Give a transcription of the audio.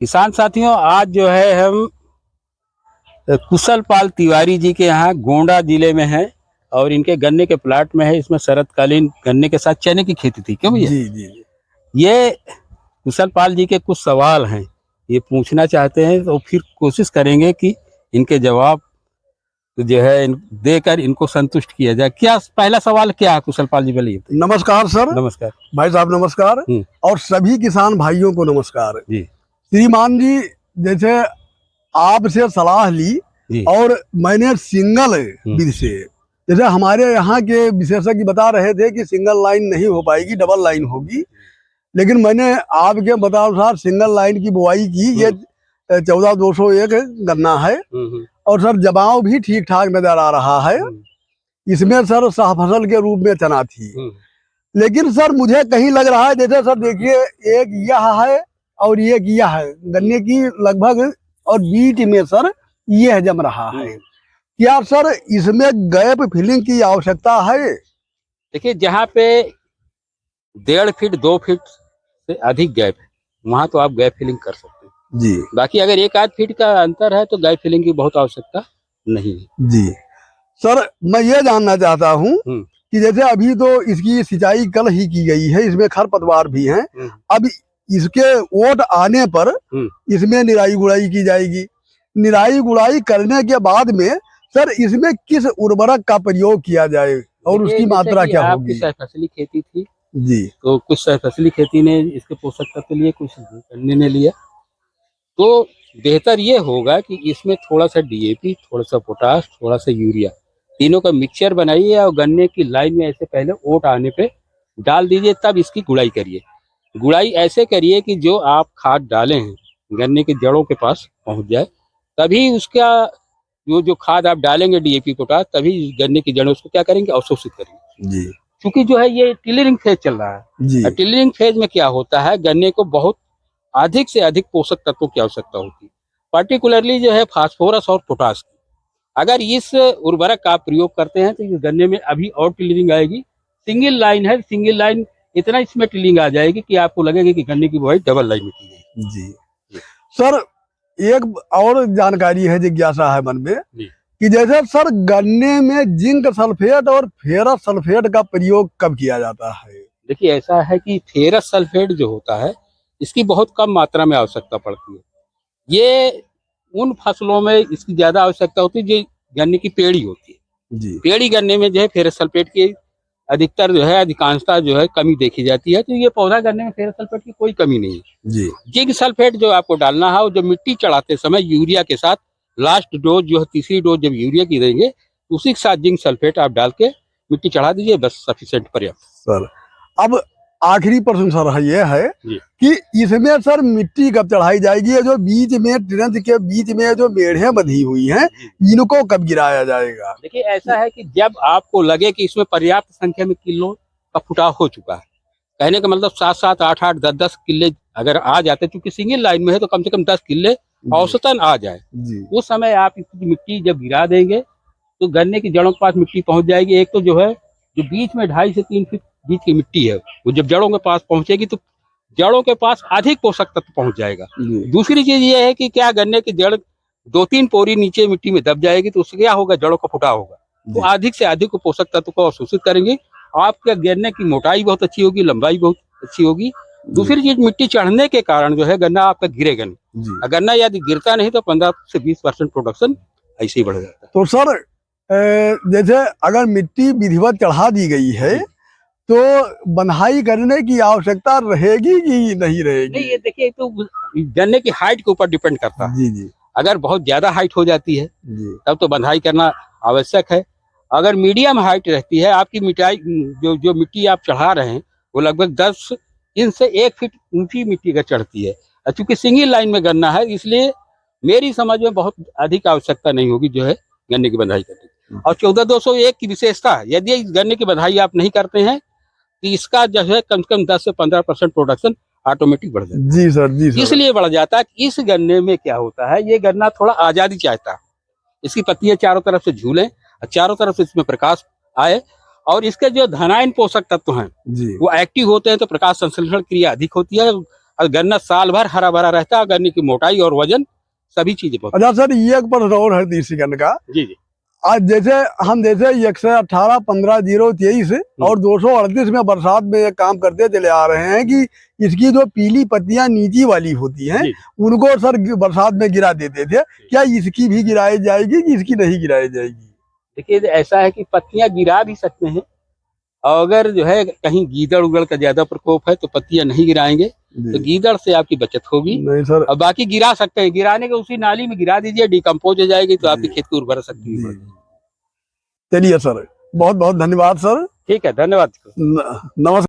किसान साथियों, आज जो है हम कुशल पाल तिवारी जी के यहाँ गोंडा जिले में है और इनके गन्ने के प्लाट में है। इसमें शरतकालीन गन्ने के साथ चने की खेती थी। क्यों भैया? जी जी जी। ये कुशल पाल जी के कुछ सवाल हैं, ये पूछना चाहते हैं, तो फिर कोशिश करेंगे कि इनके जवाब जो है देकर इनको संतुष्ट किया जाए। क्या पहला सवाल क्या है कुशल पाल जी? बोलिए। नमस्कार सर। नमस्कार भाई साहब नमस्कार। और सभी किसान भाइयों को नमस्कार जी। श्रीमान जी, जैसे आपसे सलाह ली और मैंने सिंगल बीज से, जैसे हमारे यहाँ के विशेषज्ञ बता रहे थे कि सिंगल लाइन नहीं हो पाएगी, डबल लाइन होगी, लेकिन मैंने आपके बतानुसार सिंगल लाइन की बुआई की। ये 14-201 गन्ना है और सर जमाव भी ठीक ठाक नजर आ रहा है। इसमें सर सह फसल के रूप में चना थी, लेकिन सर मुझे कहीं लग रहा है, जैसे सर देखिए एक यह है और एक यह है गन्ने की लगभग, और बीच में सर यह जम रहा है। क्या सर इसमें गैप फिलिंग की आवश्यकता है? देखिए, जहाँ पे 1.5 फीट 2 फीट से अधिक गैप है वहाँ तो आप गैप फिलिंग कर सकते हैं जी। बाकी अगर 1-8 फीट का अंतर है तो गैप फिलिंग की बहुत आवश्यकता नहीं है जी सर, मैं ये जानना चाहता हूँ कि जैसे अभी तो इसकी सिंचाई कल ही की गई है, इसमें खरपतवार भी हैं। अब इसके ओट आने पर इसमें निराई गुड़ाई की जाएगी। निराई गुड़ाई करने के बाद में सर इसमें किस उर्वरक का प्रयोग किया जाए और उसकी मात्रा क्या होगी? सहफसली खेती थी जी, तो कुछ सहफसली खेती ने इसके पोषक तत्व के लिए, कुछ गन्ने ने लिया, तो बेहतर ये होगा कि इसमें थोड़ा सा डीएपी, थोड़ा सा पोटाश, थोड़ा सा यूरिया, तीनों का मिक्सचर बनाइए और गन्ने की लाइन में ऐसे पहले ओट आने पे डाल दीजिए, तब इसकी गुड़ाई करिए। गुड़ाई ऐसे करिए कि जो आप खाद डाले हैं गन्ने की जड़ों के पास पहुंच जाए, तभी उसका जो खाद आप डालेंगे डीएपी पोटाश, तभी गन्ने की जड़ें उसको क्या करेंगे, अवशोषित करेंगे। जी। क्योंकि जो है ये टिलरिंग फेज चल रहा है। टिलरिंग फेज में क्या होता है, गन्ने को बहुत अधिक से अधिक पोषक तत्वों की आवश्यकता होती है, पर्टिकुलरली जो है फास्फोरस और पोटाश की। अगर इस उर्वरक का आप प्रयोग करते हैं तो इस गन्ने में अभी और टिलरिंग आएगी। सिंगल लाइन है, सिंगल लाइन इतना इसमें टिलिंग आ जाएगी कि आपको लगेगा कि गन्ने की बुआई डबल लाइन में की गई। जी सर, एक और जानकारी है, जिज्ञासा है मन में कि जैसे सर गन्ने में जिंक सल्फेट और फेरस सल्फेट का प्रयोग कब किया जाता है? देखिए, ऐसा है कि फेरस सल्फेट जो होता है इसकी बहुत कम मात्रा में आवश्यकता पड़ती है। ये उन फसलों में इसकी ज्यादा आवश्यकता होती है जो गन्ने की पेड़ी होती है। जी। पेड़ी गन्ने में जो है फेरस सल्फेट की अधिकतर जो है, अधिकांशता जो है कमी देखी जाती है। तो ये पौधा गन्ने में फेरस सल्फेट की कोई कमी नहीं है। जी। जिंक सल्फेट जो आपको डालना है, जो मिट्टी चढ़ाते समय यूरिया के साथ लास्ट डोज जो है, तीसरी डोज जब यूरिया की देंगे उसी के साथ जिंक सल्फेट आप डाल के मिट्टी चढ़ा दीजिए, बस सफिशिएंट पर्याप्त। सर अब आखिरी प्रश्न सर ये है कि इसमें सर मिट्टी कब चढ़ाई जाएगी? जो बीच में ट्रेंच के बीच में जो मेढ़े बंधी हुई हैं, इनको कब गिराया जाएगा? देखिए, ऐसा है कि जब आपको लगे कि इसमें पर्याप्त संख्या में किलो का फुटाव हो चुका है, कहने का मतलब 7-7, 8-8, 10-10 किले अगर आ जाते, क्योंकि सिंगल लाइन में है तो कम से कम 10 किले औसतन आ जाए, उस समय आप इसकी मिट्टी जब गिरा देंगे तो गन्ने की जड़ों के पास मिट्टी पहुंच जाएगी। एक तो जो है जो बीच में 2.5 से 3 फीट बीच की मिट्टी है, वो जब जड़ों के पास पहुंचेगी तो जड़ों के पास अधिक पोषक तत्व पहुंच जाएगा। दूसरी चीज ये है कि क्या गन्ने की जड़ 2-3 पोरी नीचे मिट्टी में दब जाएगी तो उससे क्या होगा, जड़ों का फुटाव होगा, तो अधिक से अधिक पोषक तत्व को अवशोषित करेंगे। आपके गन्ने की मोटाई बहुत अच्छी होगी, लंबाई बहुत अच्छी होगी। दूसरी चीज, मिट्टी चढ़ने के कारण जो है गन्ना आपका गिरेगा नहीं। गन्ना यदि गिरता नहीं तो 15 से 20% प्रोडक्शन ऐसे ही बढ़ जाता है। तो सर जैसे अगर मिट्टी विधिवत चढ़ा दी गई है तो बंधाई करने की आवश्यकता रहेगी कि नहीं रहेगी? नहीं, ये देखिए तो गन्ने की हाइट के ऊपर डिपेंड करता है। जी। अगर बहुत ज्यादा हाइट हो जाती है तब तो बंधाई करना आवश्यक है। अगर मीडियम हाइट रहती है, आपकी मिटाई जो मिट्टी आप चढ़ा रहे हैं वो लगभग 10 इंच से 1 फीट ऊंची मिट्टी का चढ़ती है। चूंकि सिंगल लाइन में गन्ना है, इसलिए मेरी समझ में बहुत अधिक आवश्यकता नहीं होगी जो है गन्ने की बंधाई करने की। और 14-201 की विशेषता, यदि इस गन्ने की बंधाई आप नहीं करते हैं तो इसका जो है कम से कम 10 से 15% प्रोडक्शन ऑटोमेटिक बढ़ जाता है। जी सर, जी सर। इसलिए बढ़ जाता है कि इस गन्ने में क्या होता है, ये गन्ना थोड़ा आजादी चाहता है। इसकी पत्तियां चारों तरफ से झूलें, चारों तरफ से इसमें प्रकाश आए, और इसके जो धनायन पोषक तत्व हैं वो एक्टिव होते हैं तो प्रकाश संश्लेषण क्रिया अधिक होती है। और गन्ना साल भर हरा भरा रहता है। गन्ने की मोटाई और वजन सभी चीजें बहुत। अच्छा सर, ये एक प्रश्न और है 30 सेकंड का। जी जी। आज जैसे हम 118 15 023 और 238 में बरसात में एक काम करते चले आ रहे हैं कि इसकी जो पीली पत्तियां नीची वाली होती हैं जी। उनको सर बरसात में गिरा देते थे, क्या इसकी भी गिराई जाएगी कि इसकी नहीं गिराई जाएगी? देखिए ऐसा है कि पत्तियां गिरा भी सकते हैं, और अगर जो है कहीं गीदड़ उगड़ का ज्यादा प्रकोप है तो पत्तियां नहीं गिराएंगे, तो गीदड़ से आपकी बचत होगी। नहीं सर। और बाकी गिरा सकते हैं, गिराने के उसी नाली में गिरा दीजिए, डिकम्पोज हो जाएगी तो आपके खेत की उर्वरा शक्ति भी बढ़ेगी। चलिए सर, बहुत बहुत धन्यवाद सर। ठीक है, धन्यवाद। नमस्कार।